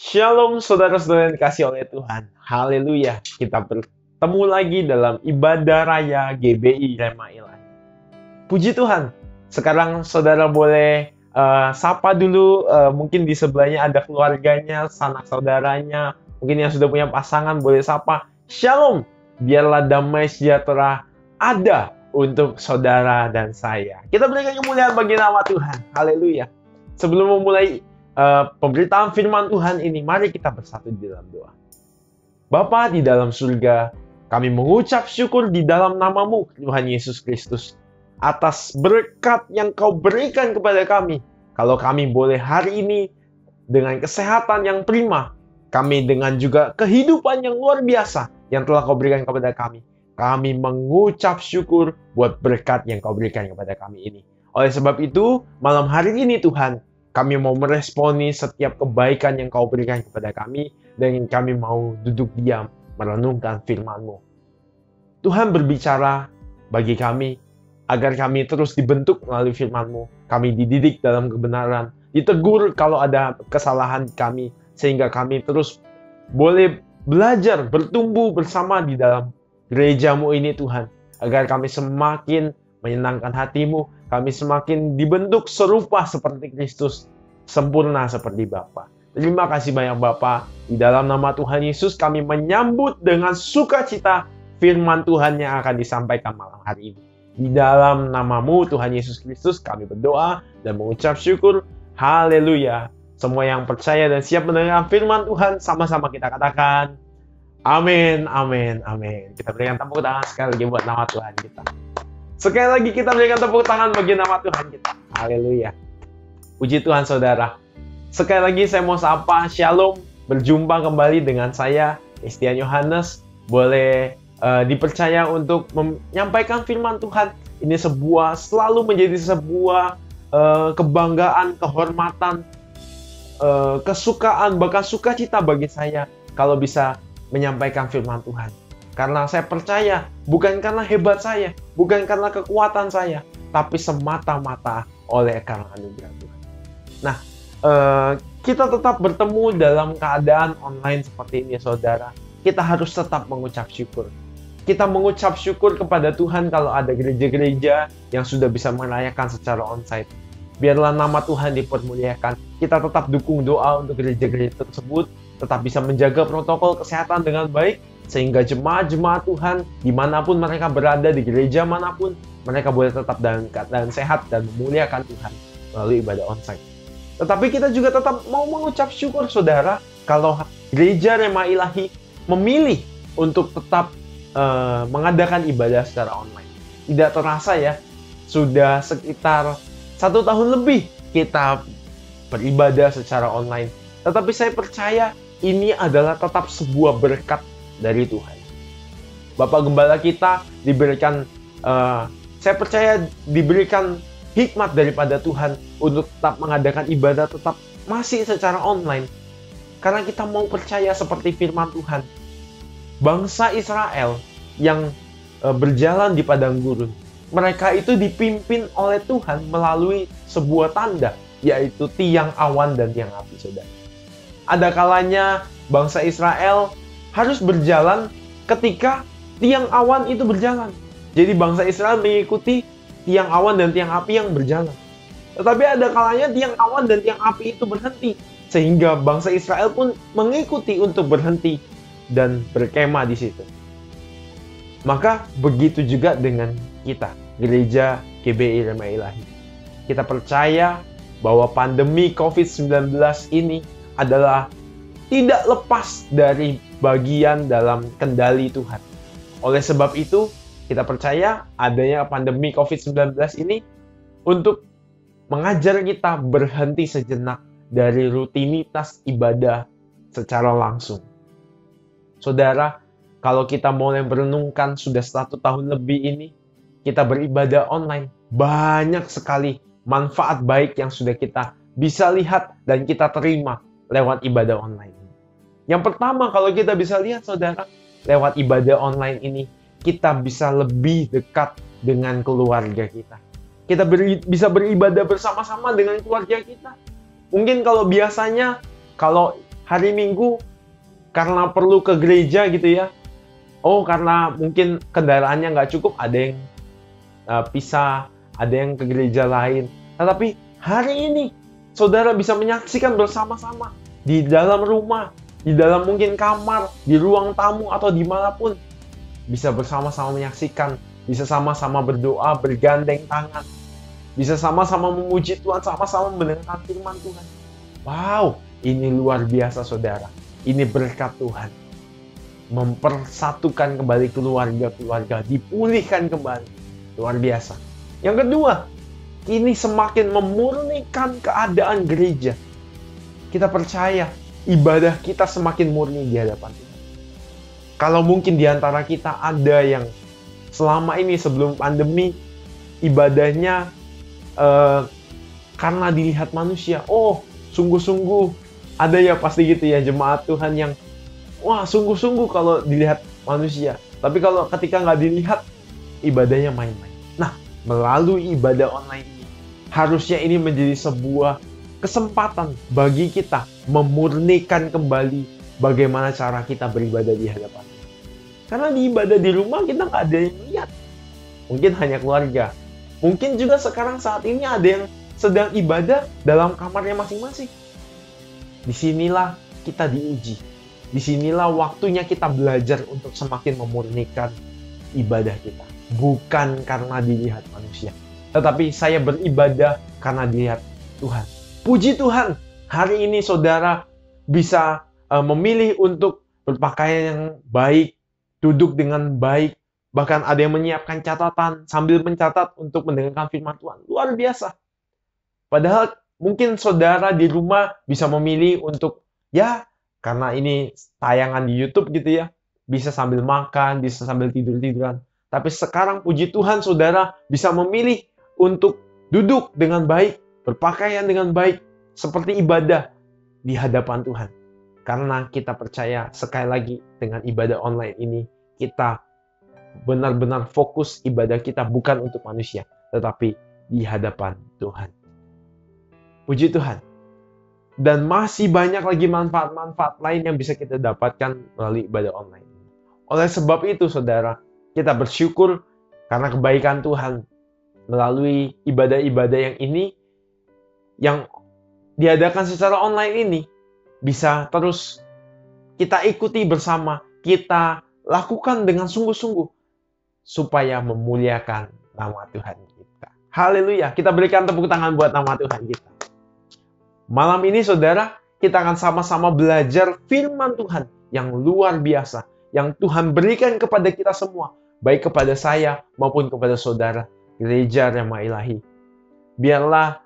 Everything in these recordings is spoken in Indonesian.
Shalom saudara-saudara yang dikasih oleh Tuhan. Haleluya. Kita bertemu lagi dalam ibadah raya GBI Rema Ilahi. Puji Tuhan. Sekarang saudara boleh sapa dulu. Mungkin di sebelahnya ada keluarganya, sanak saudaranya. Mungkin yang sudah punya pasangan boleh sapa. Shalom. Biarlah damai sejahtera ada untuk saudara dan saya. Kita berikan kemuliaan bagi nama Tuhan. Haleluya. Sebelum memulai pemberitaan firman Tuhan ini, mari kita bersatu di dalam doa. Bapa di dalam surga, kami mengucap syukur di dalam nama-Mu, Tuhan Yesus Kristus, atas berkat yang Kau berikan kepada kami. Kalau kami boleh hari ini dengan kesehatan yang prima, kami dengan juga kehidupan yang luar biasa yang telah Kau berikan kepada kami. Kami mengucap syukur buat berkat yang Kau berikan kepada kami ini. Oleh sebab itu, malam hari ini Tuhan, kami mau meresponi setiap kebaikan yang Kau berikan kepada kami, dan kami mau duduk diam merenungkan firman-Mu. Tuhan berbicara bagi kami, agar kami terus dibentuk melalui firman-Mu. Kami dididik dalam kebenaran, ditegur kalau ada kesalahan kami, sehingga kami terus boleh belajar, bertumbuh bersama di dalam gereja-Mu ini Tuhan. Agar kami semakin menyenangkan hati-Mu, kami semakin dibentuk serupa seperti Kristus, sempurna seperti Bapa. Terima kasih banyak Bapa. Di dalam nama Tuhan Yesus kami menyambut dengan sukacita firman Tuhan yang akan disampaikan malam hari ini. Di dalam nama-Mu Tuhan Yesus Kristus kami berdoa dan mengucap syukur. Haleluya. Semua yang percaya dan siap mendengar firman Tuhan, sama-sama kita katakan amin, amin, amin. Kita berikan tepuk tangan sekali lagi buat nama Tuhan kita. Sekali lagi kita berikan tepuk tangan bagi nama Tuhan kita. Haleluya. Puji Tuhan saudara. Sekali lagi saya mau sapa, shalom. Berjumpa kembali dengan saya, Christian Yohanes. Boleh dipercaya untuk menyampaikan firman Tuhan. Ini selalu menjadi sebuah kebanggaan, kehormatan, kesukaan, bahkan sukacita bagi saya kalau bisa menyampaikan firman Tuhan. Karena saya percaya, bukan karena hebat saya, bukan karena kekuatan saya, tapi semata-mata oleh karena anugerah Tuhan. Nah, kita tetap bertemu dalam keadaan online seperti ini, saudara. Kita harus tetap mengucap syukur. Kita mengucap syukur kepada Tuhan kalau ada gereja-gereja yang sudah bisa merayakan secara onsite. Biarlah nama Tuhan dipermuliakan. Kita tetap dukung doa untuk gereja-gereja tersebut, tetap bisa menjaga protokol kesehatan dengan baik, sehingga jemaat-jemaat Tuhan dimanapun mereka berada, di gereja manapun, mereka boleh tetap dalam keadaan sehat dan memuliakan Tuhan melalui ibadah onsite. Tetapi kita juga tetap mau mengucap syukur saudara, kalau gereja Rema Ilahi memilih untuk tetap mengadakan ibadah secara online. Tidak terasa ya, sudah sekitar 1 tahun lebih kita beribadah secara online. Tetapi saya percaya ini adalah tetap sebuah berkat dari Tuhan. Bapak Gembala kita diberikan, saya percaya diberikan hikmat daripada Tuhan untuk tetap mengadakan ibadah tetap masih secara online. Karena kita mau percaya seperti firman Tuhan. Bangsa Israel yang berjalan di padang gurun, mereka itu dipimpin oleh Tuhan melalui sebuah tanda, yaitu tiang awan dan tiang api, saudara. Ada kalanya bangsa Israel harus berjalan ketika tiang awan itu berjalan. Jadi bangsa Israel mengikuti tiang awan dan tiang api yang berjalan. Tetapi ada kalanya tiang awan dan tiang api itu berhenti, sehingga bangsa Israel pun mengikuti untuk berhenti dan berkemah di situ. Maka begitu juga dengan kita, gereja GBI Rema Ilahi. Kita percaya bahwa pandemi COVID-19 ini adalah tidak lepas dari bagian dalam kendali Tuhan. Oleh sebab itu, kita percaya adanya pandemi COVID-19 ini untuk mengajar kita berhenti sejenak dari rutinitas ibadah secara langsung. Saudara, kalau kita mulai merenungkan sudah 1 tahun lebih ini, kita beribadah online, banyak sekali manfaat baik yang sudah kita bisa lihat dan kita terima lewat ibadah online. Yang pertama, kalau kita bisa lihat saudara, lewat ibadah online ini, kita bisa lebih dekat dengan keluarga kita. Kita bisa beribadah bersama-sama dengan keluarga kita. Mungkin kalau biasanya, kalau hari Minggu karena perlu ke gereja gitu ya. Oh, karena mungkin kendaraannya nggak cukup, ada yang pisah, ada yang ke gereja lain. Tetapi hari ini, saudara bisa menyaksikan bersama-sama di dalam rumah, di dalam mungkin kamar, di ruang tamu, atau dimanapun. Bisa bersama-sama menyaksikan, bisa sama-sama berdoa, bergandeng tangan. Bisa sama-sama memuji Tuhan, sama-sama mendengarkan firman Tuhan. Wow, ini luar biasa saudara. Ini berkat Tuhan. Mempersatukan kembali keluarga-keluarga, dipulihkan kembali. Luar biasa. Yang kedua, ini semakin memurnikan keadaan gereja. Kita percaya ibadah kita semakin murni di hadapan Tuhan. Kalau mungkin di antara kita ada yang selama ini sebelum pandemi ibadahnya karena dilihat manusia. Oh, sungguh-sungguh ada ya pasti gitu ya jemaat Tuhan yang wah sungguh-sungguh kalau dilihat manusia. Tapi kalau ketika nggak dilihat, ibadahnya main-main. Nah, melalui ibadah online ini, harusnya ini menjadi sebuah kesempatan bagi kita memurnikan kembali bagaimana cara kita beribadah di hadapan Tuhan. Karena di ibadah di rumah kita nggak ada yang lihat. Mungkin hanya keluarga. Mungkin juga sekarang saat ini ada yang sedang ibadah dalam kamarnya masing-masing. Disinilah kita diuji. Disinilah waktunya kita belajar untuk semakin memurnikan ibadah kita. Bukan karena dilihat manusia. Tetapi saya beribadah karena dilihat Tuhan. Puji Tuhan, hari ini saudara bisa memilih untuk berpakaian yang baik, duduk dengan baik. Bahkan ada yang menyiapkan catatan sambil mencatat untuk mendengarkan firman Tuhan. Luar biasa. Padahal mungkin saudara di rumah bisa memilih untuk, ya karena ini tayangan di YouTube gitu ya, bisa sambil makan, bisa sambil tidur-tiduran. Tapi sekarang puji Tuhan saudara bisa memilih untuk duduk dengan baik, berpakaian dengan baik, seperti ibadah di hadapan Tuhan. Karena kita percaya sekali lagi dengan ibadah online ini, kita benar-benar fokus ibadah kita bukan untuk manusia, tetapi di hadapan Tuhan. Puji Tuhan. Dan masih banyak lagi manfaat-manfaat lain yang bisa kita dapatkan melalui ibadah online. Oleh sebab itu, saudara, kita bersyukur karena kebaikan Tuhan melalui ibadah-ibadah yang ini, yang diadakan secara online ini, bisa terus kita ikuti bersama, kita lakukan dengan sungguh-sungguh, supaya memuliakan nama Tuhan kita. Haleluya, kita berikan tepuk tangan buat nama Tuhan kita. Malam ini saudara, kita akan sama-sama belajar firman Tuhan yang luar biasa, yang Tuhan berikan kepada kita semua, baik kepada saya maupun kepada saudara, gereja Rema Ilahi. Biarlah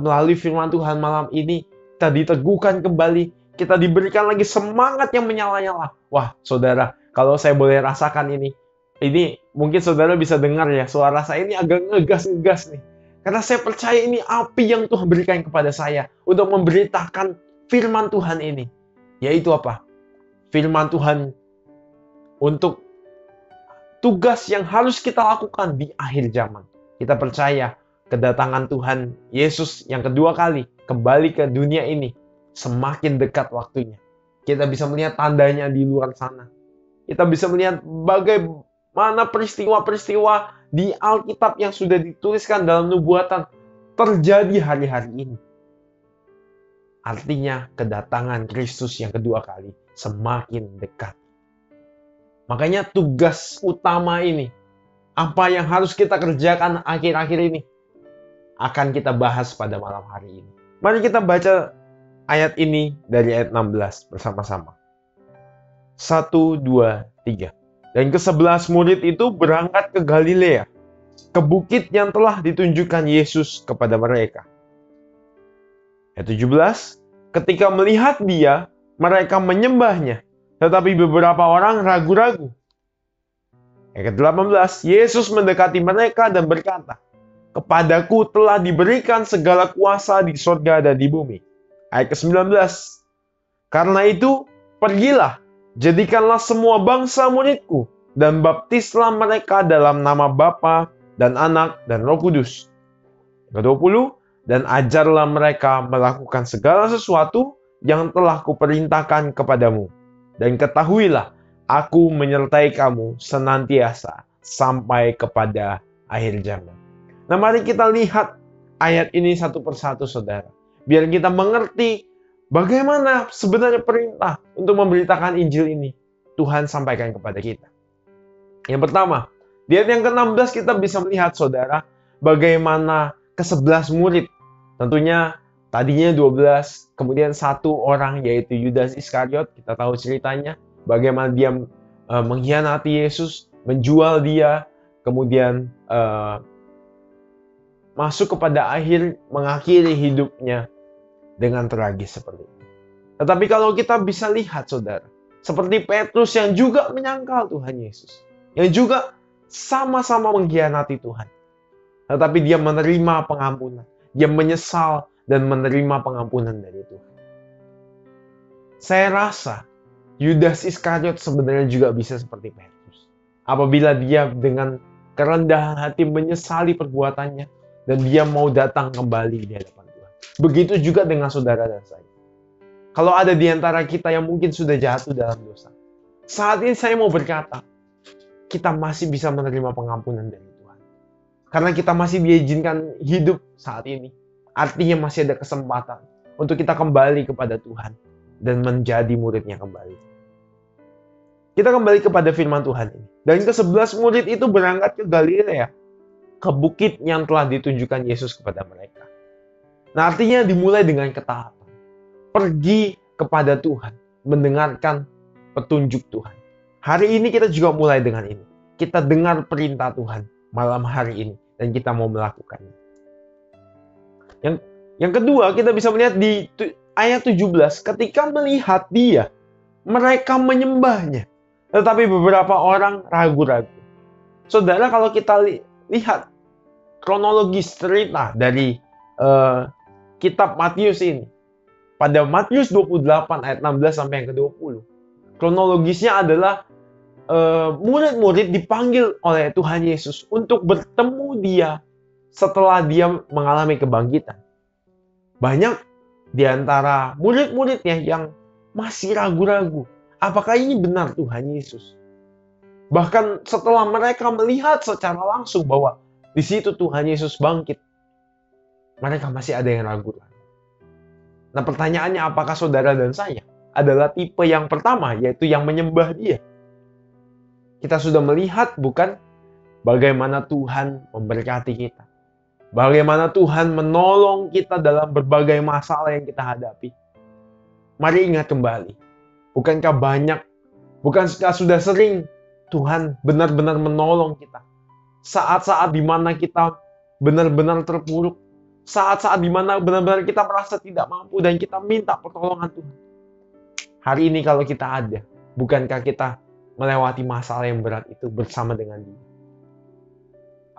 melalui firman Tuhan malam ini, kita diteguhkan kembali, kita diberikan lagi semangat yang menyala-nyala. Wah saudara, kalau saya boleh rasakan ini mungkin saudara bisa dengar ya, suara saya ini agak ngegas-ngegas nih. Karena saya percaya ini api yang Tuhan berikan kepada saya untuk memberitakan firman Tuhan ini. Yaitu apa? Firman Tuhan untuk tugas yang harus kita lakukan di akhir zaman. Kita percaya kedatangan Tuhan Yesus yang kedua kali kembali ke dunia ini semakin dekat waktunya. Kita bisa melihat tandanya di luar sana. Kita bisa melihat bagaimana peristiwa-peristiwa di Alkitab yang sudah dituliskan dalam nubuatan terjadi hari-hari ini. Artinya kedatangan Kristus yang kedua kali semakin dekat. Makanya tugas utama ini, apa yang harus kita kerjakan akhir-akhir ini, akan kita bahas pada malam hari ini. Mari kita baca ayat ini dari ayat 16 bersama-sama. 1, 2, 3. Dan ke-11 murid itu berangkat ke Galilea, ke bukit yang telah ditunjukkan Yesus kepada mereka. Ayat 17. Ketika melihat dia, mereka menyembahnya, tetapi beberapa orang ragu-ragu. Ayat 18. Yesus mendekati mereka dan berkata, "Kepadaku telah diberikan segala kuasa di surga dan di bumi." Ayat ke-19. Karena itu, pergilah, jadikanlah semua bangsa muridku, dan baptislah mereka dalam nama Bapa dan Anak dan Roh Kudus. Ke-20, dan ajarlah mereka melakukan segala sesuatu yang telah kuperintahkan kepadamu. Dan ketahuilah, aku menyertai kamu senantiasa sampai kepada akhir zaman. Nah, mari kita lihat ayat ini satu persatu, saudara. Biar kita mengerti bagaimana sebenarnya perintah untuk memberitakan Injil ini Tuhan sampaikan kepada kita. Yang pertama, di ayat yang ke-16 kita bisa melihat, saudara, bagaimana ke-11 murid. Tentunya tadinya 12, kemudian satu orang yaitu Yudas Iskariot. Kita tahu ceritanya, bagaimana dia mengkhianati Yesus, menjual dia, kemudian masuk kepada mengakhiri hidupnya dengan tragis seperti itu. Tetapi kalau kita bisa lihat, saudara, seperti Petrus yang juga menyangkal Tuhan Yesus, yang juga sama-sama mengkhianati Tuhan, tetapi dia menerima pengampunan, dia menyesal dan menerima pengampunan dari Tuhan. Saya rasa Yudas Iskariot sebenarnya juga bisa seperti Petrus. Apabila dia dengan kerendahan hati menyesali perbuatannya dan dia mau datang kembali di hadapan Tuhan. Begitu juga dengan saudara dan saya. Kalau ada di antara kita yang mungkin sudah jatuh dalam dosa, saat ini saya mau berkata, kita masih bisa menerima pengampunan dari Tuhan. Karena kita masih diizinkan hidup saat ini. Artinya masih ada kesempatan untuk kita kembali kepada Tuhan dan menjadi muridnya kembali. Kita kembali kepada firman Tuhan ini. Dan ke-11 murid itu berangkat ke Galilea, ke bukit yang telah ditunjukkan Yesus kepada mereka. Nah, artinya dimulai dengan ketaatan. Pergi kepada Tuhan, mendengarkan petunjuk Tuhan. Hari ini kita juga mulai dengan ini. Kita dengar perintah Tuhan malam hari ini dan kita mau melakukannya. Yang kedua, kita bisa melihat di ayat 17, ketika melihat dia, mereka menyembahnya. Tetapi beberapa orang ragu-ragu. Saudara, kalau kita lihat kronologis cerita dari kitab Matius ini, pada Matius 28 ayat 16 sampai yang ke-20, kronologisnya adalah murid-murid dipanggil oleh Tuhan Yesus untuk bertemu dia setelah dia mengalami kebangkitan. Banyak di antara murid-muridnya yang masih ragu-ragu. Apakah ini benar Tuhan Yesus? Bahkan setelah mereka melihat secara langsung bahwa di situ Tuhan Yesus bangkit, mereka masih ada yang ragu-ragu. Nah, pertanyaannya, apakah saudara dan saya adalah tipe yang pertama, yaitu yang menyembah dia? Kita sudah melihat, bukan, bagaimana Tuhan memberkati kita. Bagaimana Tuhan menolong kita dalam berbagai masalah yang kita hadapi. Mari ingat kembali. Bukankah sudah sering Tuhan benar-benar menolong kita? Saat-saat di mana kita benar-benar terpuruk. Saat-saat di mana benar-benar kita merasa tidak mampu dan kita minta pertolongan Tuhan. Hari ini kalau kita ada, bukankah kita melewati masalah yang berat itu bersama dengan dia?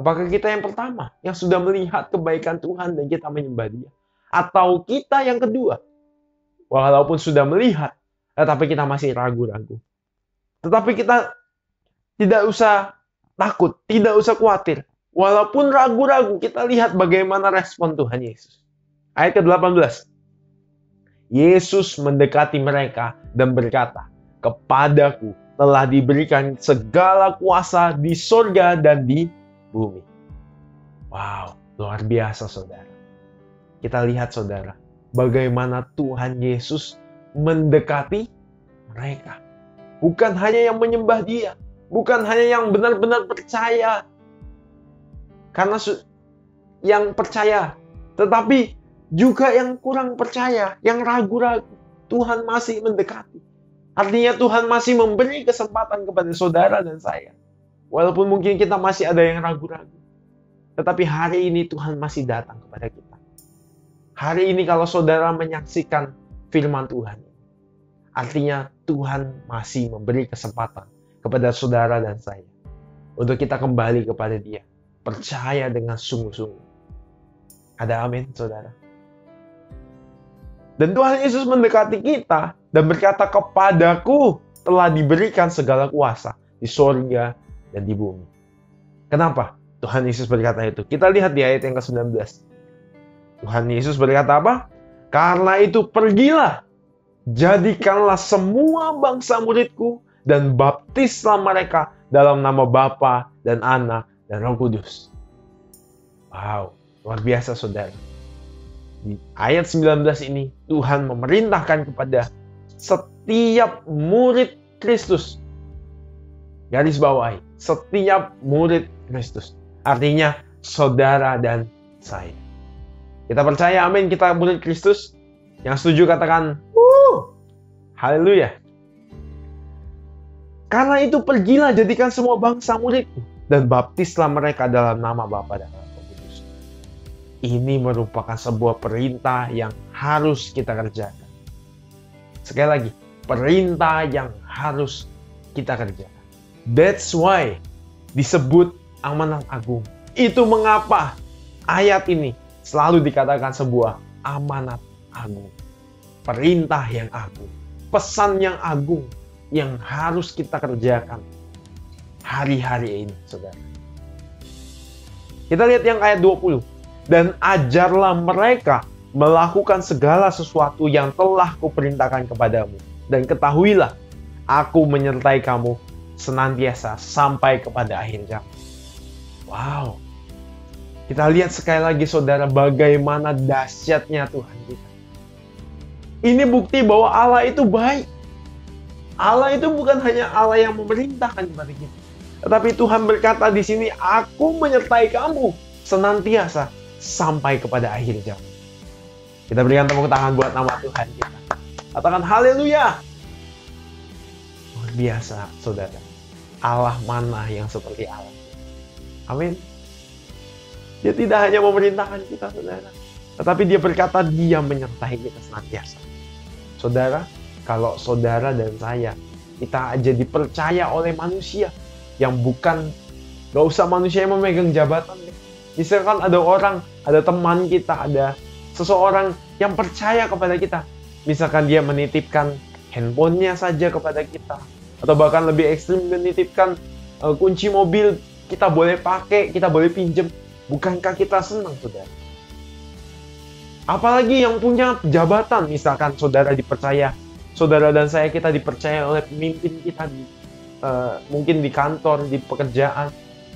Apakah kita yang pertama yang sudah melihat kebaikan Tuhan dan kita menyembah dia? Atau kita yang kedua, walaupun sudah melihat, tetapi kita masih ragu-ragu? Tetapi kita tidak usah takut, tidak usah khawatir. Walaupun ragu-ragu, kita lihat bagaimana respon Tuhan Yesus. Ayat ke-18. Yesus mendekati mereka dan berkata, "Kepadaku telah diberikan segala kuasa di surga dan di bumi." Wow, luar biasa, saudara. Kita lihat, saudara, bagaimana Tuhan Yesus mendekati mereka. Bukan hanya yang menyembah dia, bukan hanya yang benar-benar percaya, karena yang percaya, tetapi juga yang kurang percaya, yang ragu-ragu. Tuhan masih mendekati. Artinya Tuhan masih memberi kesempatan kepada saudara dan saya. Walaupun mungkin kita masih ada yang ragu-ragu. Tetapi hari ini Tuhan masih datang kepada kita. Hari ini kalau saudara menyaksikan firman Tuhan, artinya Tuhan masih memberi kesempatan kepada saudara dan saya untuk kita kembali kepada dia. Percaya dengan sungguh-sungguh. Ada amin, saudara? Dan Tuhan Yesus mendekati kita dan berkata, "Kepadaku telah diberikan segala kuasa di surga dan di bumi." Kenapa Tuhan Yesus berkata itu? Kita lihat di ayat yang ke-19. Tuhan Yesus berkata apa? "Karena itu pergilah Jadikanlah semua bangsa muridku dan baptislah mereka dalam nama Bapa dan Anak dan Roh Kudus. Wow, luar biasa saudara. Di ayat 19 ini Tuhan memerintahkan kepada setiap murid Kristus. Garis bawahi, setiap murid Kristus. Artinya saudara dan saya. Kita percaya, amin, kita murid Kristus. Yang setuju katakan, haleluya. Karena itu pergilah jadikan semua bangsa muridku dan baptislah mereka dalam nama Bapa dan Roh Kudus. Ini merupakan sebuah perintah yang harus kita kerjakan. Sekali lagi, perintah yang harus kita kerjakan. That's why disebut amanat agung. Itu mengapa ayat ini selalu dikatakan sebuah amanat agung. Perintah yang agung. Pesan yang agung yang harus kita kerjakan hari-hari ini, saudara. Kita lihat yang ayat 20. Dan ajarlah mereka melakukan segala sesuatu yang telah kuperintahkan kepadamu. Dan ketahuilah, aku menyertai kamu senantiasa sampai kepada akhir zaman. Wow. Kita lihat sekali lagi saudara bagaimana dahsyatnya Tuhan kita. Ini bukti bahwa Allah itu baik. Allah itu bukan hanya Allah yang memerintahkan kepada kita. Tetapi Tuhan berkata di sini, aku menyertai kamu senantiasa sampai kepada akhir zaman. Kita berikan tepuk tangan buat nama Tuhan kita. Katakan haleluya. Luar biasa saudara. Allah mana yang seperti Allah. Amin. Dia tidak hanya memerintahkan kita, saudara. Tetapi dia berkata dia menyertai kita senantiasa. Saudara, kalau saudara dan saya, kita aja dipercaya oleh manusia yang bukan, gak usah manusia yang memegang jabatan. Misalkan ada orang, ada teman kita, ada seseorang yang percaya kepada kita. Misalkan dia menitipkan handphonenya saja kepada kita. Atau bahkan lebih ekstrim menitipkan kunci mobil, kita boleh pakai, kita boleh pinjam. Bukankah kita senang, saudara? Apalagi yang punya jabatan, misalkan saudara dipercaya, saudara dan saya kita dipercaya oleh pemimpin kita, mungkin di kantor, di pekerjaan,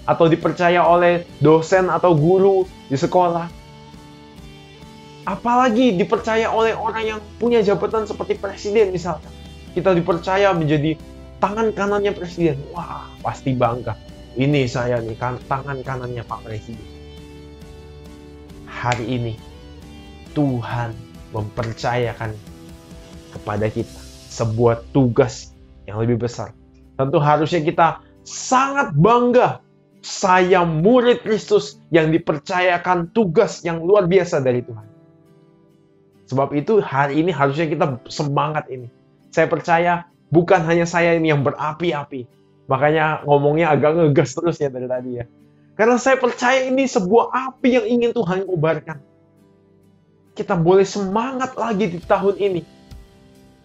atau dipercaya oleh dosen atau guru di sekolah. Apalagi dipercaya oleh orang yang punya jabatan seperti presiden misalkan. Kita dipercaya menjadi tangan kanannya presiden. Wah, pasti bangga. Ini saya nih, tangan kanannya Pak Presiden. Hari ini Tuhan mempercayakan kepada kita sebuah tugas yang lebih besar. Tentu harusnya kita sangat bangga. Saya murid Kristus yang dipercayakan tugas yang luar biasa dari Tuhan. Sebab itu hari ini harusnya kita semangat ini. Saya percaya bukan hanya saya ini yang berapi-api. Makanya ngomongnya agak ngegas terus ya dari tadi ya. Karena saya percaya ini sebuah api yang ingin Tuhan kobarkan. Kita boleh semangat lagi di tahun ini.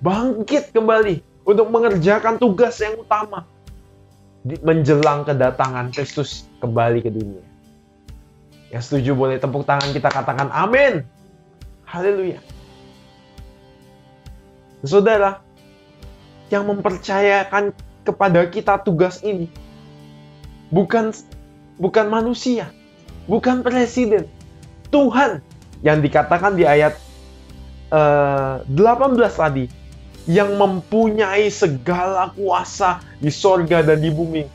Bangkit kembali untuk mengerjakan tugas yang utama. Menjelang kedatangan Kristus kembali ke dunia. Yang setuju boleh tepuk tangan kita katakan amin. Haleluya. Saudara, yang mempercayakan kepada kita tugas ini bukan manusia, bukan presiden, Tuhan yang dikatakan di ayat 18 tadi, yang mempunyai segala kuasa di sorga dan di bumi.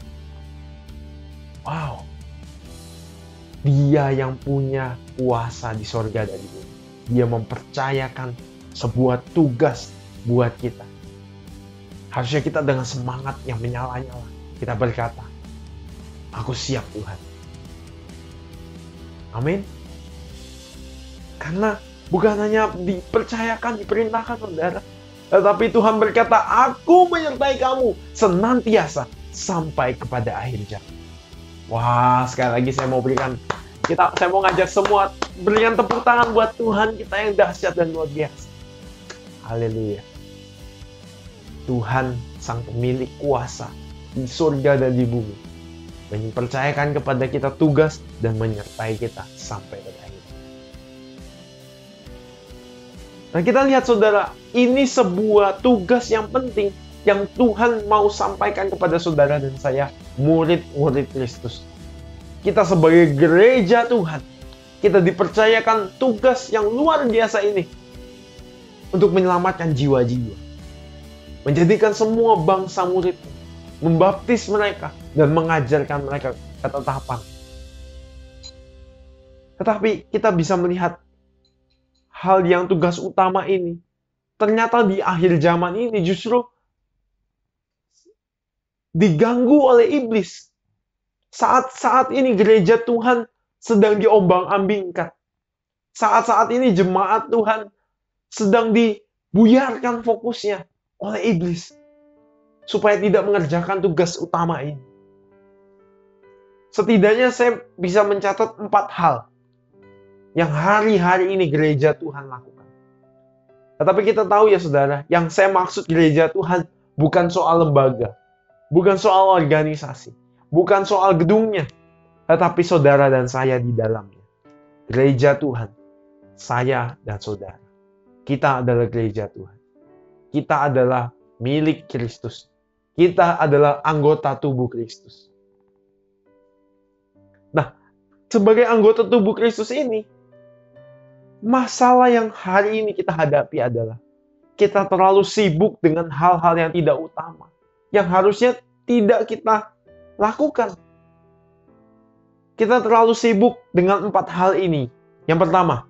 Wow, Dia yang punya kuasa di sorga dan di bumi. Dia mempercayakan sebuah tugas buat kita. Harusnya kita dengan semangat yang menyala-nyala, kita berkata, aku siap Tuhan. Amin. Karena bukan hanya dipercayakan, diperintahkan saudara, tetapi Tuhan berkata, aku menyertai kamu senantiasa sampai kepada akhir zaman. Wah, sekali lagi saya mau ngajak semua berikan tepuk tangan buat Tuhan kita yang dahsyat dan luar biasa. Haleluya. Tuhan sang pemilik kuasa di surga dan di bumi mempercayakan kepada kita tugas dan menyertai kita sampai pada akhir. Nah, kita lihat saudara, ini sebuah tugas yang penting yang Tuhan mau sampaikan kepada saudara dan saya, murid-murid Kristus. Kita sebagai gereja Tuhan, kita dipercayakan tugas yang luar biasa ini untuk menyelamatkan jiwa-jiwa, menjadikan semua bangsa murid, membaptis mereka, dan mengajarkan mereka ketetapan. Tetapi kita bisa melihat hal yang tugas utama ini, ternyata di akhir zaman ini justru diganggu oleh iblis. Saat-saat ini gereja Tuhan sedang diombang-ambingkan. Saat-saat ini jemaat Tuhan sedang dibuyarkan fokusnya oleh iblis, supaya tidak mengerjakan tugas utama ini. Setidaknya saya bisa mencatat 4 hal yang hari-hari ini gereja Tuhan lakukan. Tetapi kita tahu ya saudara, yang saya maksud gereja Tuhan bukan soal lembaga, bukan soal organisasi, bukan soal gedungnya, tetapi saudara dan saya di dalamnya. Gereja Tuhan, saya dan saudara. Kita adalah gereja Tuhan. Kita adalah milik Kristus. Kita adalah anggota tubuh Kristus. Nah, sebagai anggota tubuh Kristus ini, masalah yang hari ini kita hadapi adalah kita terlalu sibuk dengan hal-hal yang tidak utama, yang harusnya tidak kita lakukan. Kita terlalu sibuk dengan 4 hal ini. Yang pertama,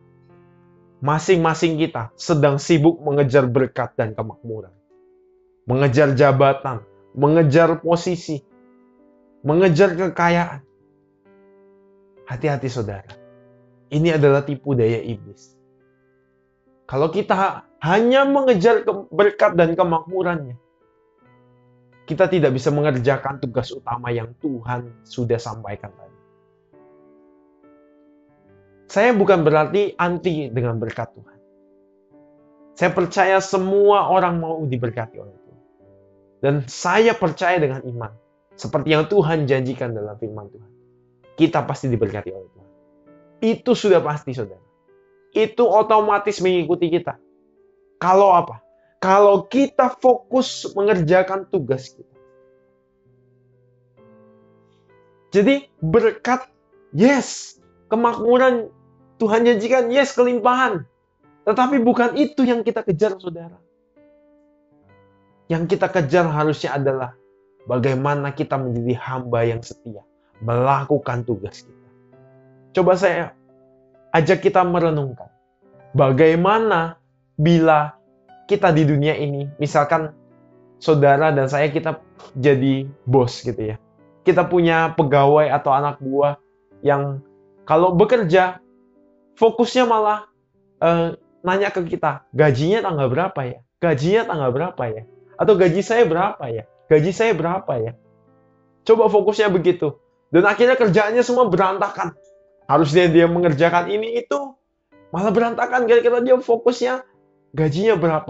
masing-masing kita sedang sibuk mengejar berkat dan kemakmuran, mengejar jabatan, mengejar posisi, mengejar kekayaan. Hati-hati saudara. Ini adalah tipu daya iblis. Kalau kita hanya mengejar berkat dan kemakmurannya, kita tidak bisa mengerjakan tugas utama yang Tuhan sudah sampaikan tadi. Saya bukan berarti anti dengan berkat Tuhan. Saya percaya semua orang mau diberkati oleh Tuhan. Dan saya percaya dengan iman, seperti yang Tuhan janjikan dalam firman Tuhan. Kita pasti diberkati oleh Tuhan. Itu sudah pasti, saudara. Itu otomatis mengikuti kita. Kalau apa? Kalau kita fokus mengerjakan tugas kita. Jadi berkat, yes. Kemakmuran, Tuhan janjikan, yes, kelimpahan. Tetapi bukan itu yang kita kejar, saudara. Yang kita kejar harusnya adalah bagaimana kita menjadi hamba yang setia, melakukan tugas kita. Coba saya ajak kita merenungkan. Bagaimana bila kita di dunia ini, misalkan saudara dan saya, kita jadi bos gitu ya. Kita punya pegawai atau anak buah yang kalau bekerja, fokusnya malah nanya ke kita, gajinya tanggal berapa ya? Gajinya tanggal berapa ya? Atau gaji saya berapa ya? Gaji saya berapa ya? Coba fokusnya begitu. Dan akhirnya kerjaannya semua berantakan. Harusnya dia mengerjakan ini itu, malah berantakan. Gara-gara dia fokusnya gajinya berapa,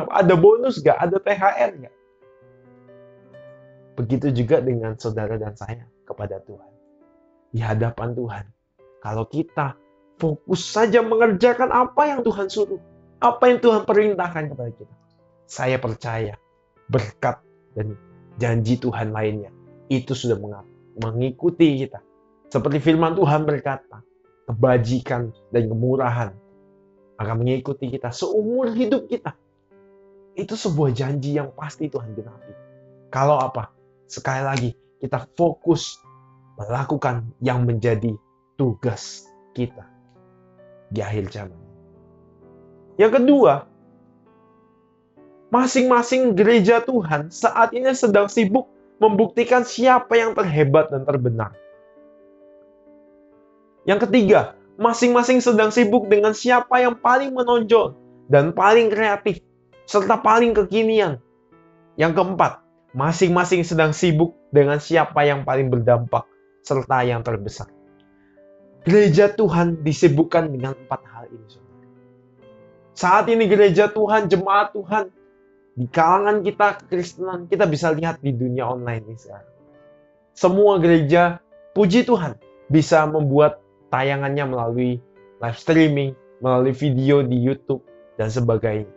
ada bonus nggak, ada THR nggak. Begitu juga dengan saudara dan saya kepada Tuhan. Di hadapan Tuhan. Kalau kita fokus saja mengerjakan apa yang Tuhan suruh, apa yang Tuhan perintahkan kepada kita, saya percaya berkat dan janji Tuhan lainnya itu sudah mengikuti kita. Seperti firman Tuhan berkata, kebajikan dan kemurahan akan mengikuti kita seumur hidup kita. Itu sebuah janji yang pasti Tuhan genapi. Kalau apa? Sekali lagi, kita fokus melakukan yang menjadi tugas kita di akhir zaman. Yang kedua, masing-masing gereja Tuhan saat ini sedang sibuk membuktikan siapa yang terhebat dan terbenar. Yang ketiga, masing-masing sedang sibuk dengan siapa yang paling menonjol dan paling kreatif, serta paling kekinian. Yang keempat, masing-masing sedang sibuk dengan siapa yang paling berdampak, serta yang terbesar. Gereja Tuhan disibukkan dengan 4 hal ini. Saat ini gereja Tuhan, jemaat Tuhan, di kalangan kita kekristenan, kita bisa lihat di dunia online ini sekarang. Semua gereja, puji Tuhan, bisa membuat tayangannya melalui live streaming, melalui video di YouTube, dan sebagainya.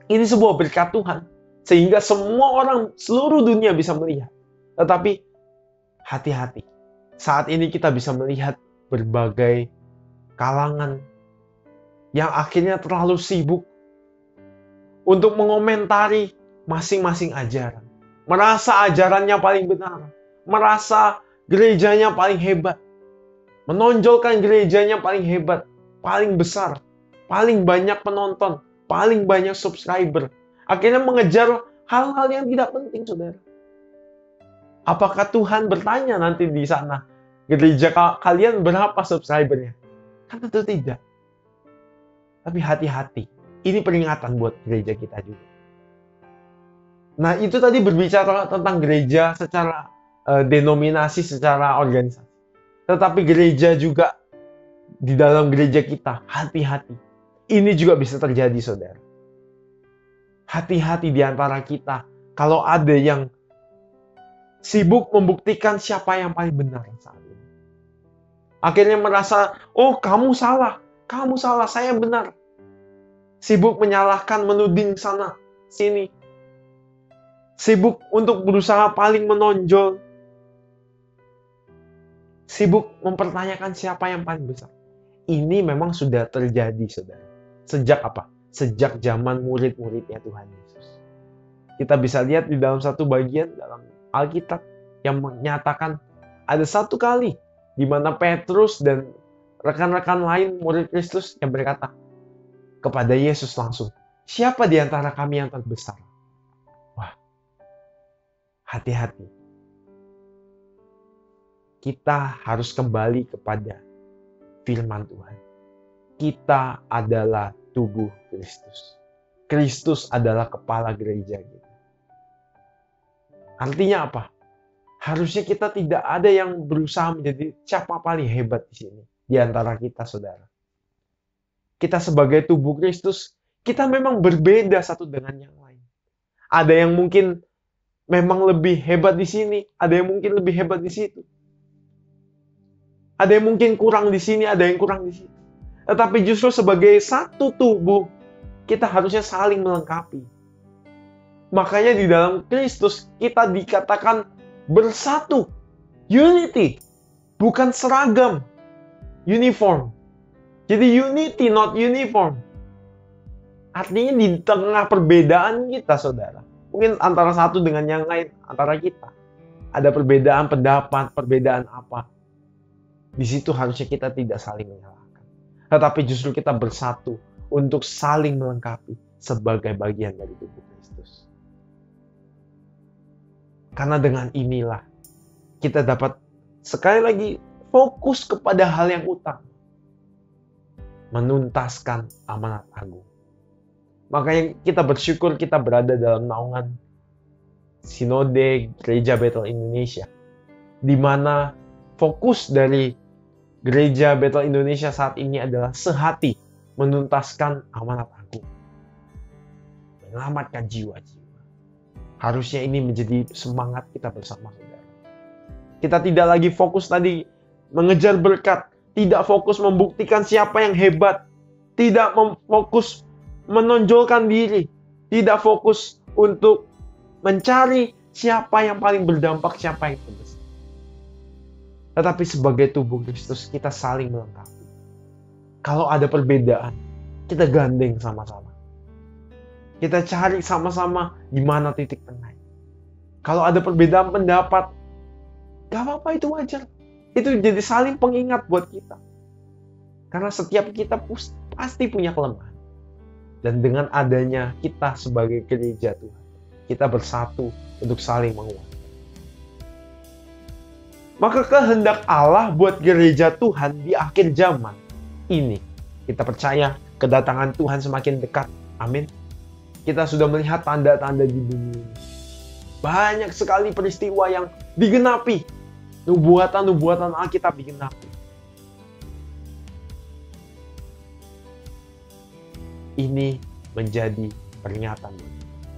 Ini sebuah berkat Tuhan, sehingga semua orang seluruh dunia bisa melihat. Tetapi hati-hati, saat ini kita bisa melihat berbagai kalangan yang akhirnya terlalu sibuk untuk mengomentari masing-masing ajaran. Merasa ajarannya paling benar, merasa gerejanya paling hebat, menonjolkan gerejanya paling hebat, paling besar, paling banyak penonton, paling banyak subscriber. Akhirnya mengejar hal-hal yang tidak penting, saudara. Apakah Tuhan bertanya nanti di sana, gereja kalian berapa subscribernya? Kan tentu tidak. Tapi hati-hati, ini peringatan buat gereja kita juga. Nah, itu tadi berbicara tentang gereja secara denominasi, secara organisasi. Tetapi gereja juga, di dalam gereja kita, hati-hati. Ini juga bisa terjadi, saudara. Hati-hati di antara kita kalau ada yang sibuk membuktikan siapa yang paling benar saat ini. Akhirnya merasa, oh kamu salah, saya benar. Sibuk menyalahkan, menuding sana, sini. Sibuk untuk berusaha paling menonjol. Sibuk mempertanyakan siapa yang paling besar. Ini memang sudah terjadi, saudara. Sejak apa? Sejak zaman murid-muridnya Tuhan Yesus. Kita bisa lihat di dalam satu bagian dalam Alkitab yang menyatakan ada satu kali di mana Petrus dan rekan-rekan lain murid Kristus yang berkata kepada Yesus langsung, siapa di antara kami yang terbesar? Wah, hati-hati. Kita harus kembali kepada firman Tuhan. Kita adalah tubuh Kristus. Kristus adalah kepala gereja kita. Artinya apa? Harusnya kita tidak ada yang berusaha menjadi siapa paling hebat di sini di antara kita, saudara. Kita sebagai tubuh Kristus, kita memang berbeda satu dengan yang lain. Ada yang mungkin memang lebih hebat di sini, ada yang mungkin lebih hebat di situ. Ada yang mungkin kurang di sini, ada yang kurang di situ. Tetapi justru sebagai satu tubuh, kita harusnya saling melengkapi. Makanya di dalam Kristus kita dikatakan bersatu. Unity. Bukan seragam. Uniform. Jadi unity, not uniform. Artinya di tengah perbedaan kita, saudara. Mungkin antara satu dengan yang lain, antara kita. Ada perbedaan pendapat, perbedaan apa. Di situ harusnya kita tidak saling menyalahkan. Tetapi justru kita bersatu untuk saling melengkapi sebagai bagian dari tubuh Kristus. Karena dengan inilah kita dapat sekali lagi fokus kepada hal yang utama. Menuntaskan amanat agung. Makanya kita bersyukur kita berada dalam naungan Sinode Gereja Bethel Indonesia. Di mana fokus dari Gereja Bethel Indonesia saat ini adalah sehati menuntaskan amanat agung. Menyelamatkan jiwa-jiwa. Harusnya ini menjadi semangat kita bersama, saudara. Kita tidak lagi fokus tadi mengejar berkat. Tidak fokus membuktikan siapa yang hebat. Tidak fokus menonjolkan diri. Tidak fokus untuk mencari siapa yang paling berdampak, siapa yang terbesar. Tetapi sebagai tubuh Kristus, kita saling melengkapi. Kalau ada perbedaan, kita gandeng sama-sama. Kita cari sama-sama di mana titik tengah. Kalau ada perbedaan pendapat, gak apa-apa, itu wajar. Itu jadi saling pengingat buat kita. Karena setiap kita pasti punya kelemahan. Dan dengan adanya kita sebagai gereja Tuhan, kita bersatu untuk saling menguatkan. Maka kehendak Allah buat gereja Tuhan di akhir zaman ini. Kita percaya kedatangan Tuhan semakin dekat. Amin. Kita sudah melihat tanda-tanda di dunia ini. Banyak sekali peristiwa yang digenapi. Nubuatan-nubuatan Alkitab digenapi. Ini menjadi peringatan.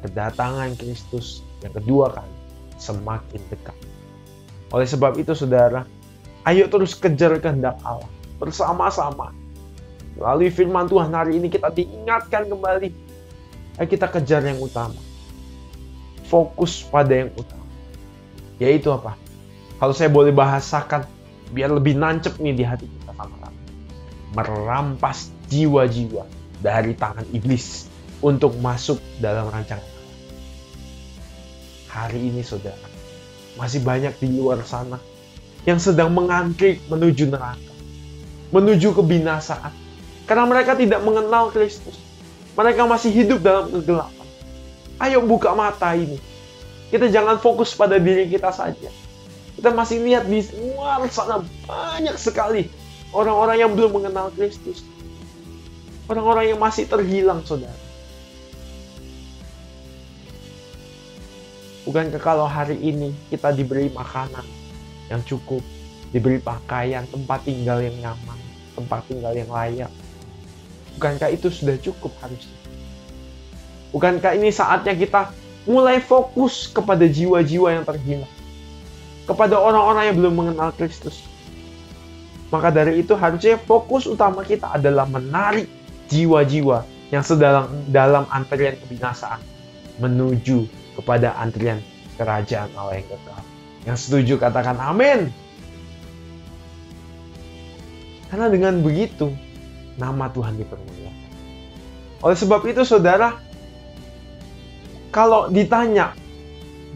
Kedatangan Kristus yang kedua kali semakin dekat. Oleh sebab itu, saudara, ayo terus kejar kehendak Allah bersama-sama. Melalui firman Tuhan hari ini kita diingatkan kembali. Ayo kita kejar yang utama. Fokus pada yang utama. Yaitu apa? Kalau saya boleh bahasakan, biar lebih nancep nih di hati kita sama-sama. Merampas jiwa-jiwa dari tangan iblis untuk masuk dalam rancangan Allah. Hari ini saudara, masih banyak di luar sana yang sedang mengantri menuju neraka, menuju kebinasaan. Karena mereka tidak mengenal Kristus. Mereka masih hidup dalam kegelapan. Ayo buka mata ini. Kita jangan fokus pada diri kita saja. Kita masih lihat di luar sana banyak sekali orang-orang yang belum mengenal Kristus. Orang-orang yang masih terhilang, saudara. Bukankah kalau hari ini kita diberi makanan yang cukup, diberi pakaian, tempat tinggal yang nyaman, tempat tinggal yang layak, bukankah itu sudah cukup harusnya? Bukankah ini saatnya kita mulai fokus kepada jiwa-jiwa yang terhilang, kepada orang-orang yang belum mengenal Kristus? Maka dari itu harusnya fokus utama kita adalah menarik jiwa-jiwa yang sedang dalam antrian kebinasaan menuju kepada antrian kerajaan Allah yang kekal. Yang setuju katakan amin. Karena dengan begitu nama Tuhan dipermuliakan. Oleh sebab itu saudara, kalau ditanya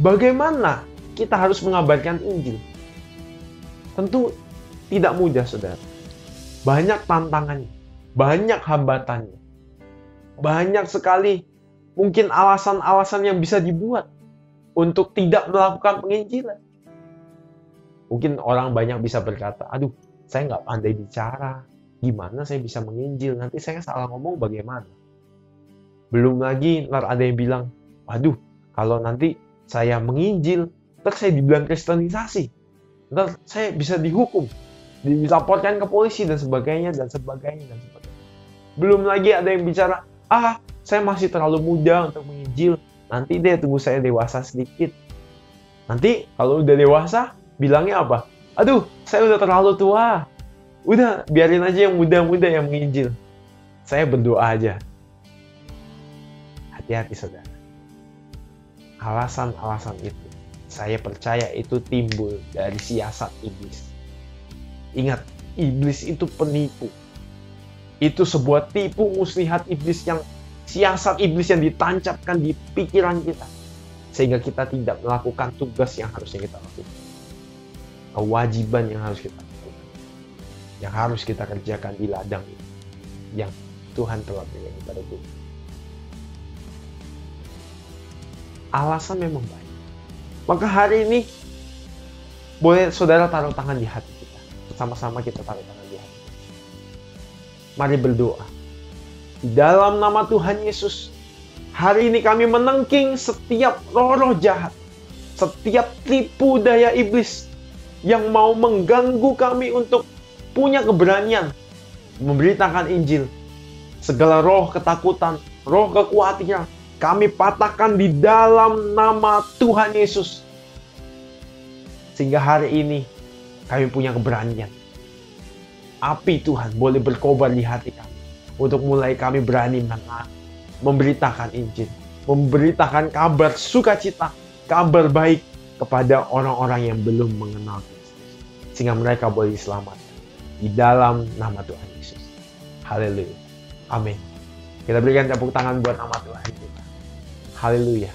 bagaimana kita harus mengabarkan Injil, tentu tidak mudah saudara. Banyak tantangannya, banyak hambatannya, banyak sekali mungkin alasan-alasan yang bisa dibuat untuk tidak melakukan penginjilan. Mungkin orang banyak bisa berkata, aduh saya nggak pandai bicara, gimana saya bisa menginjil, nanti saya salah ngomong bagaimana. Belum lagi ntar ada yang bilang, waduh kalau nanti saya menginjil, ntar saya dibilang kristenisasi, ntar saya bisa dihukum, dilaporkan ke polisi dan sebagainya, dan sebagainya, dan sebagainya. Belum lagi ada yang bicara, saya masih terlalu muda untuk menginjil, nanti deh tunggu saya dewasa sedikit. Nanti kalau udah dewasa, bilangnya apa? Aduh, saya udah terlalu tua. Udah, biarin aja yang muda-muda yang menginjil. Saya berdoa aja. Hati-hati saudara. Alasan-alasan itu, saya percaya itu timbul dari siasat iblis. Ingat, iblis itu penipu. Itu sebuah tipu muslihat iblis, yang siasat iblis yang ditancapkan di pikiran kita, sehingga kita tidak melakukan tugas yang harusnya kita lakukan, kewajiban yang harus kita lakukan, yang harus kita kerjakan di ladang ini, yang Tuhan telah berikan kepada kita. Alasan memang banyak. Maka hari ini boleh saudara taruh tangan di hati kita, bersama-sama kita taruh tangan di hati. Mari berdoa. Di dalam nama Tuhan Yesus, hari ini kami menengking setiap roh-roh jahat, setiap tipu daya iblis yang mau mengganggu kami untuk punya keberanian memberitakan Injil. Segala roh ketakutan, roh kekhawatiran, kami patahkan di dalam nama Tuhan Yesus. Sehingga hari ini kami punya keberanian. Api Tuhan boleh berkobar di hati kami, untuk mulai kami berani memberitakan Injil, memberitakan kabar sukacita, kabar baik kepada orang-orang yang belum mengenal Kristus, sehingga mereka boleh diselamatkan di dalam nama Tuhan Yesus. Haleluya. Amin. Kita berikan tepuk tangan buat nama Tuhan kita. Haleluya.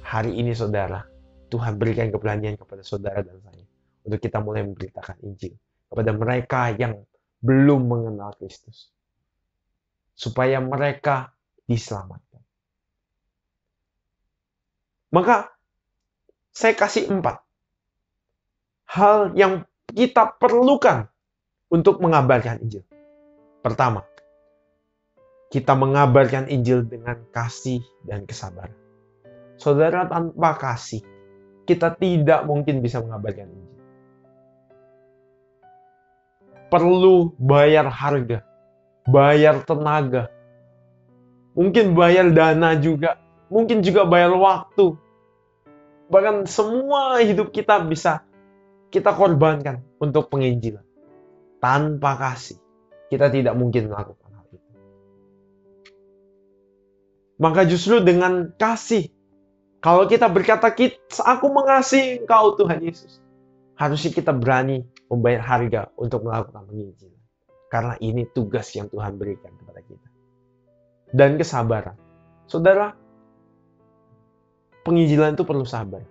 Hari ini saudara, Tuhan berikan keberanian kepada saudara dan saya untuk kita mulai memberitakan Injil kepada mereka yang belum mengenal Kristus, supaya mereka diselamatkan. Maka saya kasih 4 hal yang kita perlukan untuk mengabarkan Injil. Pertama, kita mengabarkan Injil dengan kasih dan kesabaran. Saudara, tanpa kasih, kita tidak mungkin bisa mengabarkan Injil. Perlu bayar harga, bayar tenaga, mungkin bayar dana juga, mungkin juga bayar waktu. Bahkan semua hidup kita bisa kita korbankan untuk penginjilan. Tanpa kasih, kita tidak mungkin melakukan hal itu. Maka justru dengan kasih, kalau kita berkata, aku mengasihi Engkau Tuhan Yesus, harusnya kita berani membayar harga untuk melakukan penginjilan. Karena ini tugas yang Tuhan berikan kepada kita. Dan kesabaran. Saudara, penginjilan itu perlu sabar.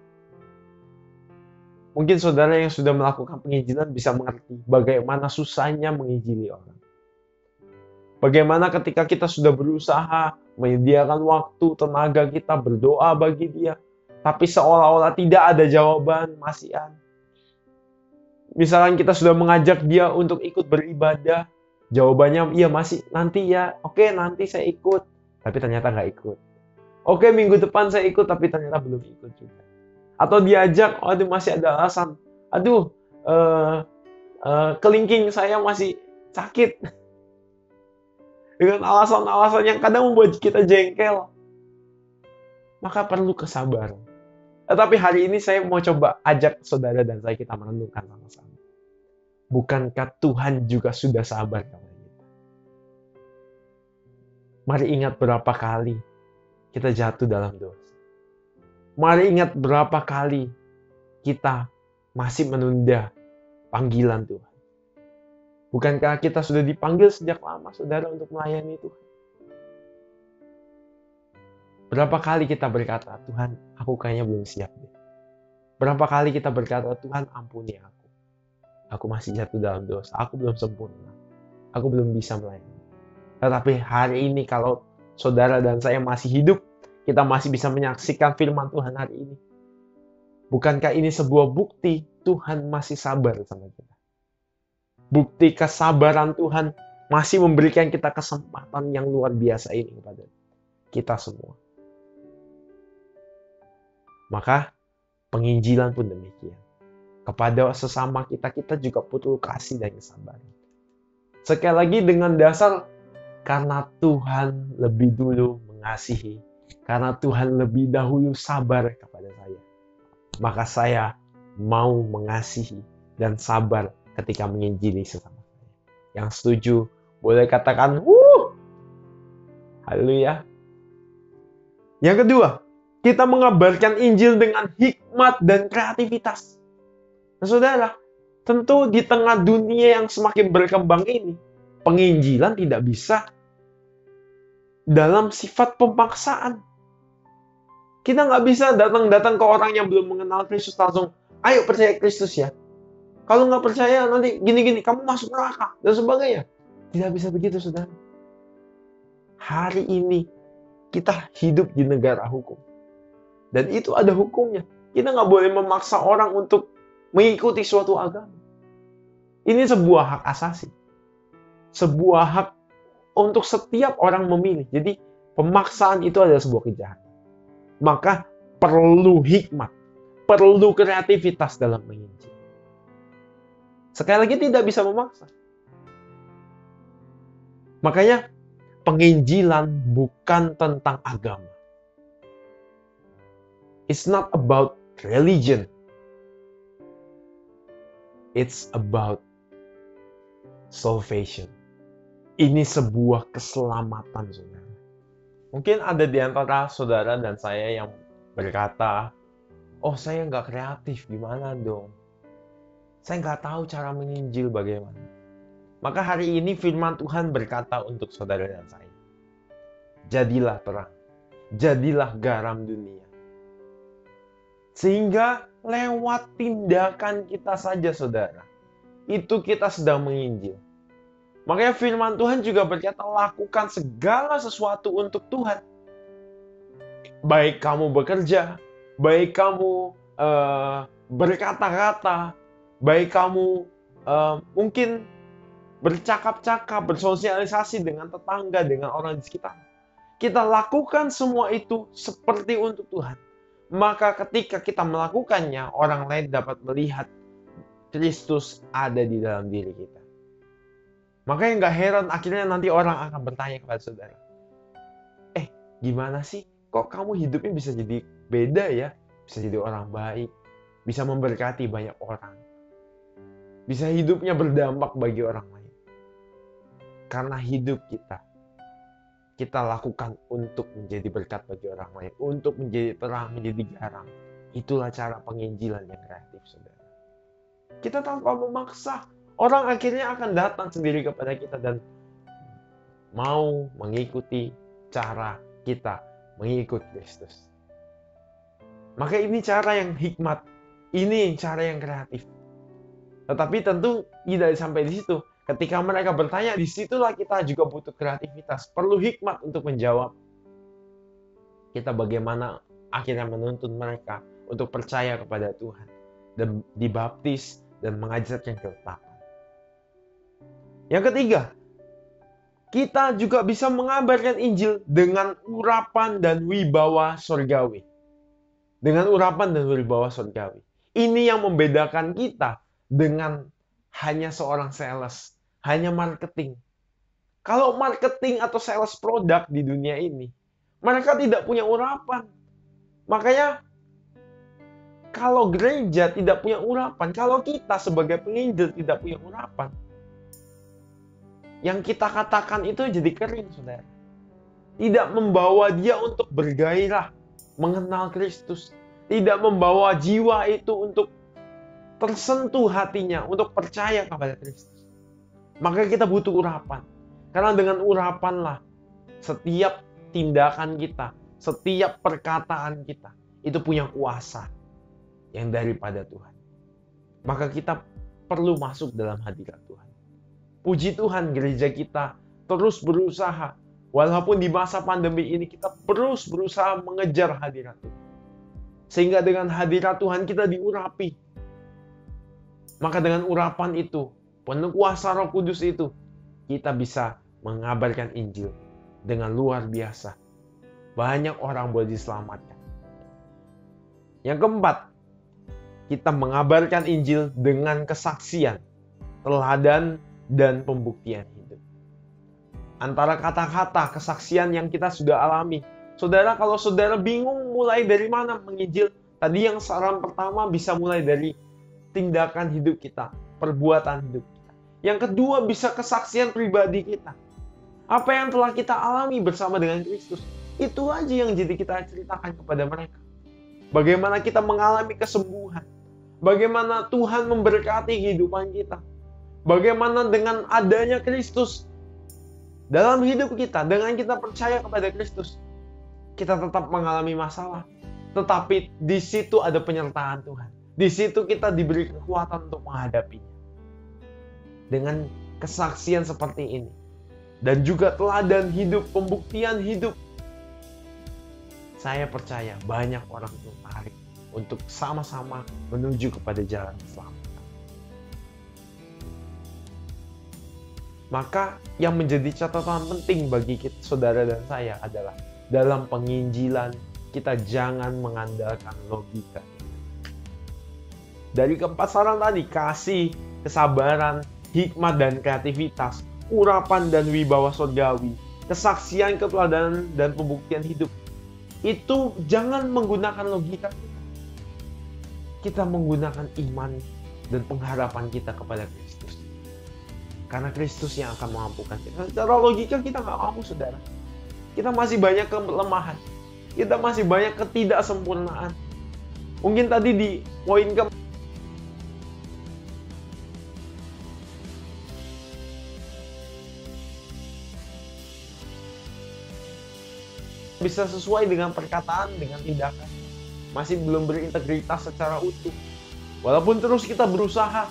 Mungkin saudara yang sudah melakukan penginjilan bisa mengerti bagaimana susahnya menginjili orang. Bagaimana ketika kita sudah berusaha menyediakan waktu, tenaga kita, berdoa bagi dia, tapi seolah-olah tidak ada jawaban, masihan. Misalkan kita sudah mengajak dia untuk ikut beribadah, jawabannya, iya masih, nanti ya, oke nanti saya ikut, tapi ternyata nggak ikut. Oke minggu depan saya ikut, tapi ternyata belum ikut juga. Atau diajak, aduh masih ada alasan, kelingking saya masih sakit. Dengan alasan-alasan yang kadang membuat kita jengkel. Maka perlu kesabaran. Tetapi hari ini saya mau coba ajak saudara dan saya kita merenungkan sama-sama. Bukankah Tuhan juga sudah sabar kepada kita? Mari ingat berapa kali kita jatuh dalam dosa. Mari ingat berapa kali kita masih menunda panggilan Tuhan. Bukankah kita sudah dipanggil sejak lama, saudara, untuk melayani Tuhan? Berapa kali kita berkata, Tuhan, aku kayaknya belum siap deh. Berapa kali kita berkata, Tuhan, ampuni aku. Aku masih jatuh dalam dosa, aku belum sempurna. Aku belum bisa melayani. Tetapi hari ini kalau saudara dan saya masih hidup, kita masih bisa menyaksikan firman Tuhan hari ini. Bukankah ini sebuah bukti Tuhan masih sabar sama kita? Bukti kesabaran Tuhan masih memberikan kita kesempatan yang luar biasa ini kepada kita semua. Maka penginjilan pun demikian. Kepada sesama kita juga perlu kasih dan kesabaran. Sekali lagi dengan dasar karena Tuhan lebih dulu mengasihi, karena Tuhan lebih dahulu sabar kepada saya. Maka saya mau mengasihi dan sabar ketika menginjili sesama saya. Yang setuju boleh katakan haleluya. Yang kedua, kita mengabarkan Injil dengan hikmat dan kreativitas. Nah, saudara, tentu di tengah dunia yang semakin berkembang ini, penginjilan tidak bisa dalam sifat pemaksaan. Kita nggak bisa datang ke orang yang belum mengenal Kristus langsung, ayo percaya Kristus ya. Kalau nggak percaya nanti gini-gini, kamu masuk neraka dan sebagainya. Tidak bisa begitu, saudara. Hari ini kita hidup di negara hukum. Dan itu ada hukumnya. Kita nggak boleh memaksa orang untuk mengikuti suatu agama. Ini sebuah hak asasi. Sebuah hak untuk setiap orang memilih. Jadi pemaksaan itu adalah sebuah kejahatan. Maka perlu hikmat, perlu kreativitas dalam menginjil. Sekali lagi tidak bisa memaksa. Makanya penginjilan bukan tentang agama. It's not about religion. It's about salvation. Ini sebuah keselamatan, saudara. Mungkin ada di antara saudara dan saya yang berkata, oh saya nggak kreatif, gimana dong? Saya nggak tahu cara menginjil bagaimana. Maka hari ini firman Tuhan berkata untuk saudara dan saya. Jadilah terang. Jadilah garam dunia. Sehingga lewat tindakan kita saja, saudara, itu kita sedang menginjil. Makanya firman Tuhan juga berkata, lakukan segala sesuatu untuk Tuhan. Baik kamu bekerja, baik kamu berkata-kata, baik kamu mungkin bercakap-cakap, bersosialisasi dengan tetangga, dengan orang di sekitar. Kita lakukan semua itu seperti untuk Tuhan. Maka ketika kita melakukannya, orang lain dapat melihat Kristus ada di dalam diri kita. Makanya nggak heran akhirnya nanti orang akan bertanya kepada saudara. Gimana sih? Kok kamu hidupnya bisa jadi beda ya? Bisa jadi orang baik. Bisa memberkati banyak orang. Bisa hidupnya berdampak bagi orang lain. karena hidup kita lakukan untuk menjadi berkat bagi orang lain, untuk menjadi terang, menjadi garam. Itulah cara penginjilan yang kreatif, saudara. Kita tanpa memaksa, orang akhirnya akan datang sendiri kepada kita dan mau mengikuti cara kita mengikut Kristus. Maka ini cara yang hikmat, ini cara yang kreatif. Tetapi tentu tidak sampai di situ. Ketika mereka bertanya, disitulah kita juga butuh kreativitas. Perlu hikmat untuk menjawab. Kita bagaimana akhirnya menuntun mereka untuk percaya kepada Tuhan. Dan dibaptis dan mengajarkan ketetapan. Yang ketiga, kita juga bisa mengabarkan Injil dengan urapan dan wibawa surgawi. Dengan urapan dan wibawa surgawi. Ini yang membedakan kita dengan hanya seorang sales, hanya marketing. Kalau marketing atau sales produk di dunia ini, mereka tidak punya urapan. Makanya, kalau gereja tidak punya urapan, kalau kita sebagai penginjil tidak punya urapan, yang kita katakan itu jadi kering, saudara. Tidak membawa dia untuk bergairah, mengenal Kristus. Tidak membawa jiwa itu untuk tersentuh hatinya, untuk percaya kepada Kristus. Maka kita butuh urapan. Karena dengan urapanlah setiap tindakan kita, setiap perkataan kita, itu punya kuasa yang daripada Tuhan. Maka kita perlu masuk dalam hadirat Tuhan. Puji Tuhan, gereja kita terus berusaha. Walaupun di masa pandemi ini kita terus berusaha mengejar hadirat Tuhan. Sehingga dengan hadirat Tuhan kita diurapi. Maka dengan urapan itu, penuh kuasa Roh Kudus itu, kita bisa mengabarkan Injil dengan luar biasa. Banyak orang boleh diselamatkan. Yang keempat, kita mengabarkan Injil dengan kesaksian, teladan, dan pembuktian hidup. Antara kata-kata kesaksian yang kita sudah alami. Saudara, kalau saudara bingung mulai dari mana menginjil, tadi yang saran pertama bisa mulai dari tindakan hidup kita, perbuatan hidup kita. Yang kedua bisa kesaksian pribadi kita. Apa yang telah kita alami bersama dengan Kristus, itu aja yang jadi kita ceritakan kepada mereka. Bagaimana kita mengalami kesembuhan. Bagaimana Tuhan memberkati kehidupan kita. Bagaimana dengan adanya Kristus dalam hidup kita, dengan kita percaya kepada Kristus, kita tetap mengalami masalah. Tetapi di situ ada penyertaan Tuhan. Di situ kita diberi kekuatan untuk menghadapinya. Dengan kesaksian seperti ini. Dan juga teladan hidup, pembuktian hidup. Saya percaya banyak orang tertarik untuk sama-sama menuju kepada jalan keselamatan. Maka yang menjadi catatan penting bagi kita, saudara dan saya adalah dalam penginjilan kita jangan mengandalkan logika. Dari keempat saran tadi, kasih, kesabaran, hikmat dan kreativitas, urapan dan wibawa surgawi, kesaksian, keteladanan dan pembuktian hidup. Itu jangan menggunakan logika kita. Kita menggunakan iman dan pengharapan kita kepada Kristus. Karena Kristus yang akan mengampunkan kita. Secara logika kita nggak mampu, saudara. Kita masih banyak kelemahan. Kita masih banyak ketidaksempurnaan. Mungkin tadi di poin ke bisa sesuai dengan perkataan, dengan tindakan. Masih belum berintegritas secara utuh. Walaupun terus kita berusaha,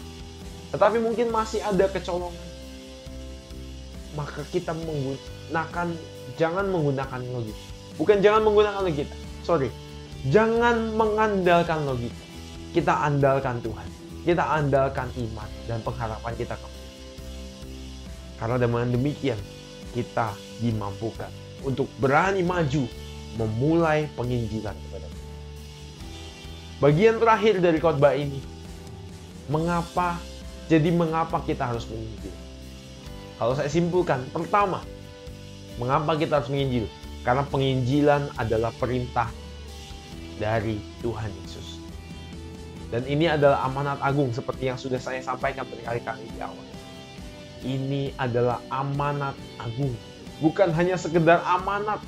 tetapi mungkin masih ada kecolongan. Maka kita jangan menggunakan logika. Bukan jangan menggunakan logika. Jangan mengandalkan logika. Kita andalkan Tuhan. Kita andalkan iman dan pengharapan kita kepada Tuhan. Karena dengan demikian, kita dimampukan untuk berani maju memulai penginjilan kepada Tuhan. Bagian terakhir dari khotbah ini, mengapa kita harus menginjil? Kalau saya simpulkan, pertama, mengapa kita harus menginjil? Karena penginjilan adalah perintah dari Tuhan Yesus. Dan ini adalah amanat agung seperti yang sudah saya sampaikan berkali-kali di awal. Ini adalah amanat agung. Bukan hanya sekedar amanat,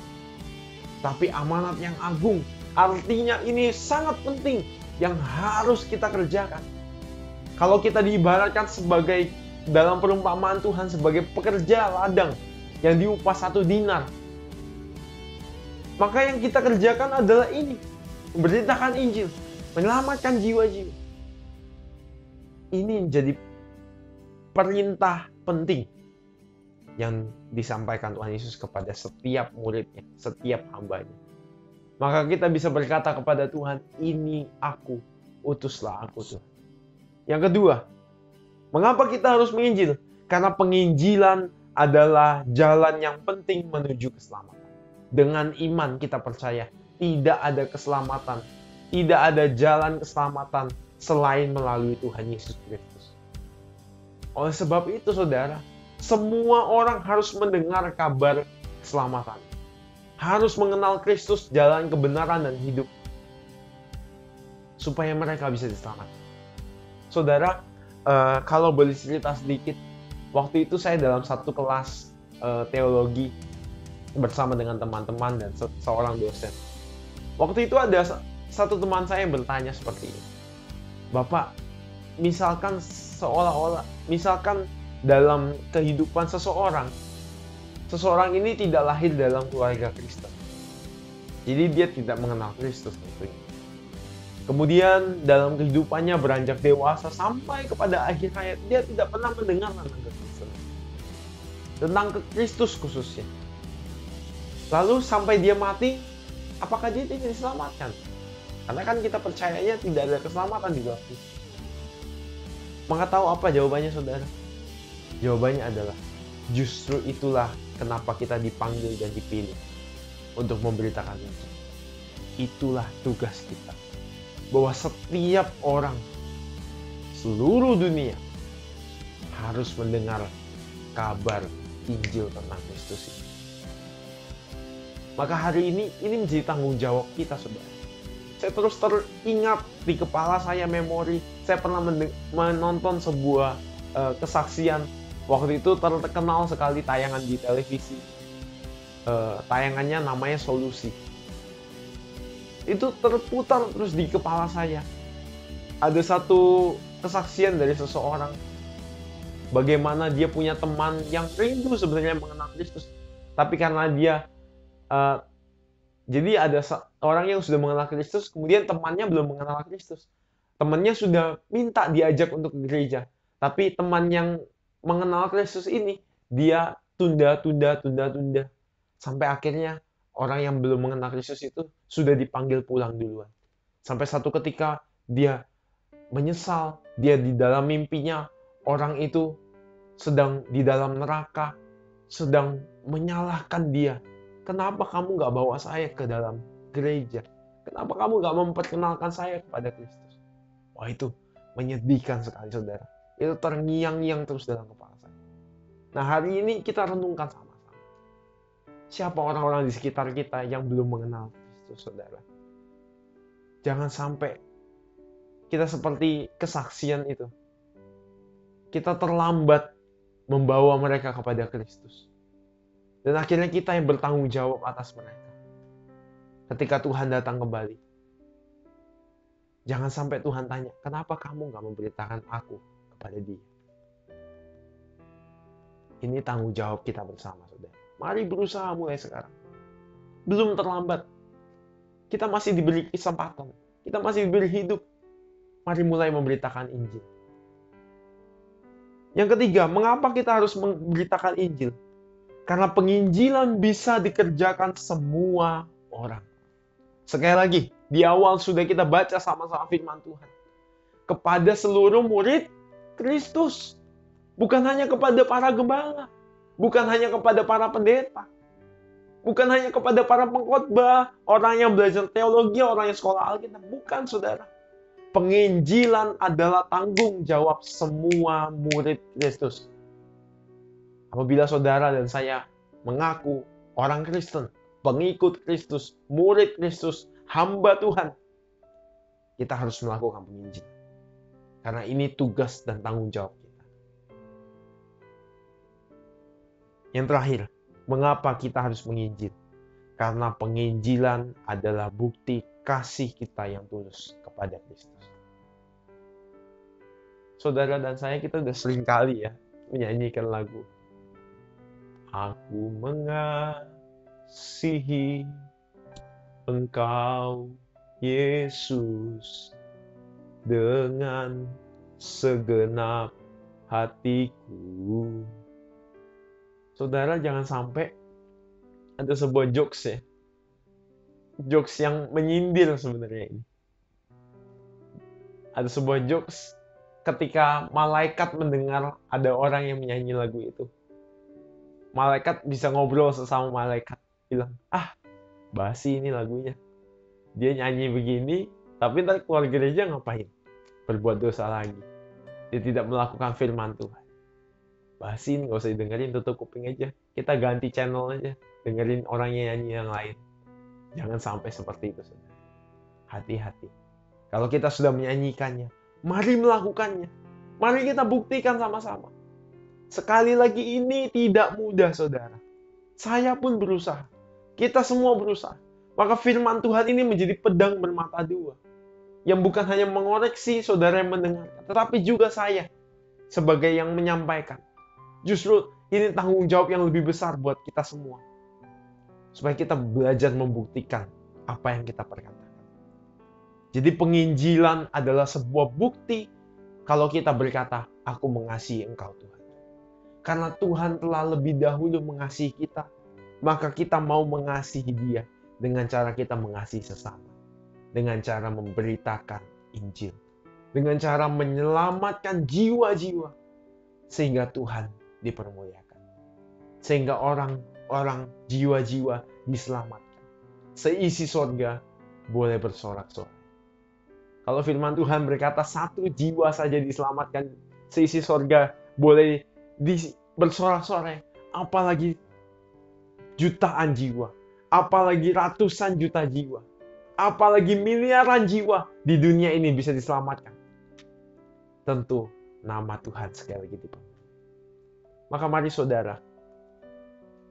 tapi amanat yang agung. Artinya ini sangat penting yang harus kita kerjakan. Kalau kita diibaratkan sebagai, dalam perumpamaan Tuhan, sebagai pekerja ladang yang diupah 1 dinar, maka yang kita kerjakan adalah ini: memberitakan Injil, menyelamatkan jiwa-jiwa. Ini menjadi perintah penting yang disampaikan Tuhan Yesus kepada setiap muridnya, setiap hambanya. Maka kita bisa berkata kepada Tuhan, ini aku, utuslah aku Tuhan. Yang kedua, mengapa kita harus menginjil? Karena penginjilan adalah jalan yang penting menuju keselamatan. Dengan iman kita percaya, tidak ada keselamatan, tidak ada jalan keselamatan selain melalui Tuhan Yesus Kristus. Oleh sebab itu, saudara, semua orang harus mendengar kabar keselamatan. Harus mengenal Kristus, jalan kebenaran dan hidup, supaya mereka bisa diselamatkan. Saudara, kalau boleh cerita sedikit, waktu itu saya dalam satu kelas teologi bersama dengan teman-teman dan seorang dosen. Waktu itu ada satu teman saya yang bertanya seperti ini, Bapak, misalkan dalam kehidupan seseorang ini tidak lahir dalam keluarga Kristen. Jadi dia tidak mengenal Kristus tentunya. Kemudian dalam kehidupannya beranjak dewasa sampai kepada akhir hayat, dia tidak pernah mendengar tentang Kristen, tentang Kristus khususnya. Lalu sampai dia mati, apakah dia tidak diselamatkan? Karena kan kita percayanya tidak ada keselamatan di dalam Kristus. Maka tahu apa jawabannya, saudara? Jawabannya adalah, justru itulah kenapa kita dipanggil dan dipilih untuk memberitakan Injil. Itulah tugas kita. Bahwa setiap orang seluruh dunia harus mendengar kabar Injil tentang Kristus ini. Maka hari ini menjadi tanggung jawab kita, saudara. Saya terus teringat di kepala saya memori, saya pernah menonton sebuah kesaksian. Waktu itu terkenal sekali tayangan di televisi. Tayangannya namanya Solusi. Itu terputar terus di kepala saya. Ada satu kesaksian dari seseorang, bagaimana dia punya teman yang rindu sebenarnya mengenal Kristus, tapi karena dia jadi ada orang yang sudah mengenal Kristus, kemudian temannya belum mengenal Kristus. Temannya sudah minta diajak untuk ke gereja, tapi teman yang mengenal Kristus ini, dia tunda. Sampai akhirnya orang yang belum mengenal Kristus itu sudah dipanggil pulang duluan. Sampai satu ketika dia menyesal, dia di dalam mimpinya, orang itu sedang di dalam neraka, sedang menyalahkan dia. Kenapa kamu gak bawa saya ke dalam gereja? Kenapa kamu gak memperkenalkan saya kepada Kristus? Wah, itu menyedihkan sekali, saudara. Itu terngiang-ngiang terus dalam kepala saya. Nah, hari ini kita renungkan sama-sama. Siapa orang-orang di sekitar kita yang belum mengenal Kristus, saudara? Jangan sampai kita seperti kesaksian itu. Kita terlambat membawa mereka kepada Kristus. Dan akhirnya kita yang bertanggung jawab atas mereka. Ketika Tuhan datang kembali, jangan sampai Tuhan tanya, kenapa kamu gak memberitakan aku kepada dia? Ini tanggung jawab kita bersama, saudara. Mari berusaha mulai sekarang. Belum terlambat. Kita masih diberi kesempatan. Kita masih diberi hidup. Mari mulai memberitakan Injil. Yang ketiga, mengapa kita harus memberitakan Injil? Karena penginjilan bisa dikerjakan semua orang. Sekali lagi, di awal sudah kita baca sama-sama firman Tuhan. Kepada seluruh murid Kristus. Bukan hanya kepada para gembala. Bukan hanya kepada para pendeta. Bukan hanya kepada para pengkhotbah, orang yang belajar teologi, orang yang sekolah Alkitab. Bukan, saudara. Penginjilan adalah tanggung jawab semua murid Kristus. Apabila saudara dan saya mengaku orang Kristen, pengikut Kristus, murid Kristus, hamba Tuhan, kita harus melakukan penginjilan. Karena ini tugas dan tanggung jawab kita. Yang terakhir, mengapa kita harus menginjil? Karena penginjilan adalah bukti kasih kita yang tulus kepada Kristus. Saudara dan saya, kita udah sering kali ya menyanyikan lagu Aku mengasihi Engkau, Yesus, dengan segenap hatiku. Saudara, jangan sampai ada sebuah jokes ya. Jokes yang menyindir sebenarnya ini. Ada sebuah jokes ketika malaikat mendengar ada orang yang menyanyi lagu itu. Malaikat bisa ngobrol sesama malaikat. Bilang, basi ini lagunya. Dia nyanyi begini, tapi ntar keluar gereja ngapain? Berbuat dosa lagi. Dia tidak melakukan firman Tuhan. Basi ini gak usah didengerin, tutup kuping aja. Kita ganti channel aja. Dengerin orang yang nyanyi yang lain. Jangan sampai seperti itu, saudara. Hati-hati. Kalau kita sudah menyanyikannya, mari melakukannya. Mari kita buktikan sama-sama. Sekali lagi, ini tidak mudah, saudara. Saya pun berusaha. Kita semua berusaha. Maka firman Tuhan ini menjadi pedang bermata dua. Yang bukan hanya mengoreksi saudara yang mendengarkan, tetapi juga saya sebagai yang menyampaikan. Justru ini tanggung jawab yang lebih besar buat kita semua. Supaya kita belajar membuktikan apa yang kita perkatakan. Jadi penginjilan adalah sebuah bukti kalau kita berkata, aku mengasihi Engkau Tuhan. Karena Tuhan telah lebih dahulu mengasihi kita, maka kita mau mengasihi Dia dengan cara kita mengasihi sesama. Dengan cara memberitakan Injil. Dengan cara menyelamatkan jiwa-jiwa. Sehingga Tuhan dipermuliakan. Sehingga orang-orang jiwa-jiwa diselamatkan. Seisi sorga boleh bersorak-sorai. Kalau firman Tuhan berkata satu jiwa saja diselamatkan, seisi sorga boleh bersorak-sorai, apalagi jutaan jiwa, apalagi ratusan juta jiwa, apalagi miliaran jiwa di dunia ini bisa diselamatkan. Tentu nama Tuhan sekali lagi dipenuhi. Maka mari saudara,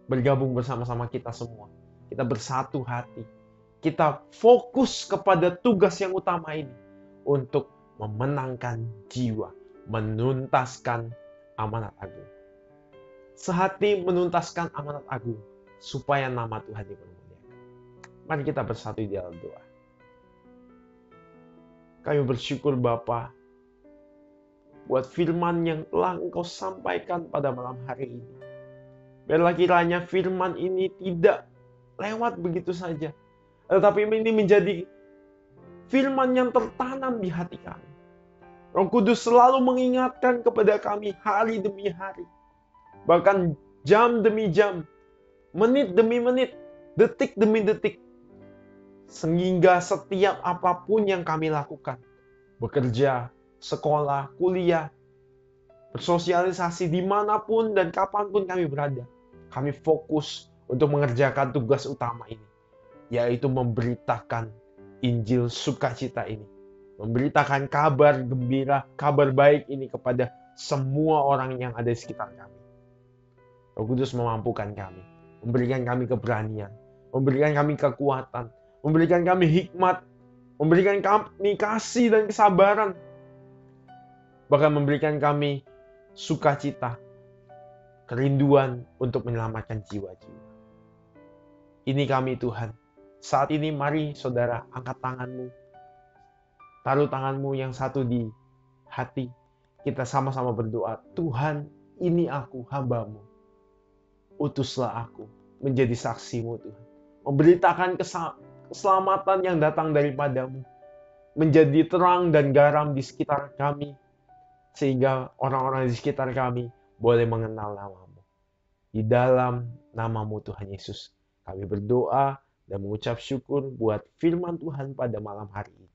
bergabung bersama-sama kita semua. Kita bersatu hati. Kita fokus kepada tugas yang utama ini untuk memenangkan jiwa, menuntaskan amanat agung. Sehati menuntaskan amanat agung supaya nama Tuhan dipermuliakan. Mari kita bersatu di dalam doa. Kami bersyukur Bapa buat firman yang telah Engkau sampaikan pada malam hari ini. Biarlah kiranya firman ini tidak lewat begitu saja, tetapi ini menjadi firman yang tertanam di hati kami. Roh Kudus selalu mengingatkan kepada kami hari demi hari. Bahkan jam demi jam, menit demi menit, detik demi detik. Sehingga setiap apapun yang kami lakukan, bekerja, sekolah, kuliah, bersosialisasi dimanapun dan kapanpun kami berada, kami fokus untuk mengerjakan tugas utama ini, yaitu memberitakan Injil sukacita ini. Memberitakan kabar gembira, kabar baik ini kepada semua orang yang ada di sekitar kami. Roh Kudus memampukan kami, memberikan kami keberanian, memberikan kami kekuatan, memberikan kami hikmat, memberikan kami kasih dan kesabaran, bahkan memberikan kami sukacita, kerinduan untuk menyelamatkan jiwa-jiwa. Ini kami Tuhan. Saat ini mari saudara angkat tanganmu. Taruh tanganmu yang satu di hati. Kita sama-sama berdoa. Tuhan, ini aku, hamba-Mu. Utuslah aku menjadi saksi-Mu Tuhan. Memberitakan keselamatan yang datang daripada-Mu. Menjadi terang dan garam di sekitar kami. Sehingga orang-orang di sekitar kami boleh mengenal nama-Mu. Di dalam nama-Mu Tuhan Yesus. Kami berdoa dan mengucap syukur buat firman Tuhan pada malam hari ini.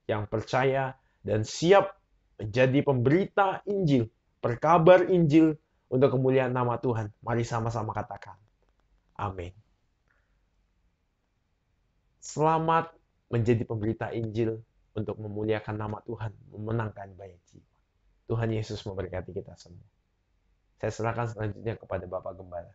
Yang percaya dan siap menjadi pemberita Injil, perkabar Injil untuk kemuliaan nama Tuhan. Mari sama-sama katakan. Amin. Selamat menjadi pemberita Injil untuk memuliakan nama Tuhan, memenangkan banyak jiwa. Tuhan Yesus memberkati kita semua. Saya serahkan selanjutnya kepada Bapak Gembala.